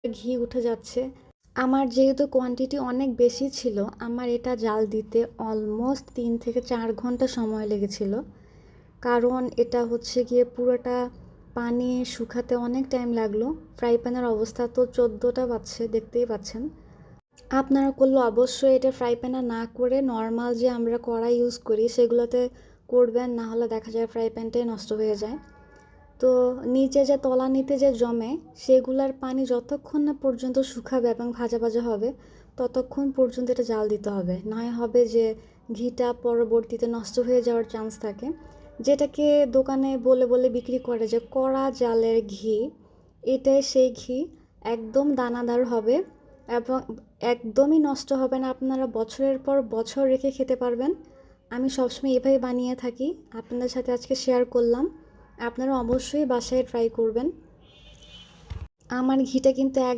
ঘি উঠে যাচ্ছে। আমার যেহেতু কোয়ান্টিটি অনেক বেশি ছিল, আমার এটা জাল দিতে অলমোস্ট 3 থেকে 4 ঘন্টা সময় লেগেছিল। কারণ এটা হচ্ছে গিয়ে পুরোটা পানি শুকাতে অনেক টাইম লাগলো। ফ্রাই প্যানের অবস্থা তো 14টা বাজছে, দেখতেই পাচ্ছেন। আপনারা করলে অবশ্যই এটা ফ্রাই প্যানে না করে নর্মাল যে আমরা কড়াই ইউজ করি সেগুলোতে করবেন, না হলে দেখা যায় ফ্রাই প্যানটাই নষ্ট হয়ে যায়। তো নিচে যে তলানিতে যে জমে সেগুলার পানি যতক্ষণ না পর্যন্ত শুকাবে এবং ভাজা ভাজা হবে ততক্ষণ পর্যন্ত এটা জাল দিতে হবে, নয় হবে যে ঘিটা পরবর্তীতে নষ্ট হয়ে যাওয়ার চান্স থাকে। যেটাকে দোকানে বলে বলে বিক্রি করে যে কড়া জালের ঘি, এটাই সেই ঘি। একদম দানাদার হবে এবং একদমই নষ্ট হবে না, আপনারা বছরের পর বছর রেখে খেতে পারবেন। আমি সবসময় এভাবে বানিয়ে থাকি, আপনাদের সাথে আজকে শেয়ার করলাম। আপনারা অবশ্যই বাসায় ট্রাই করবেন। আমার ঘিটা কিন্তু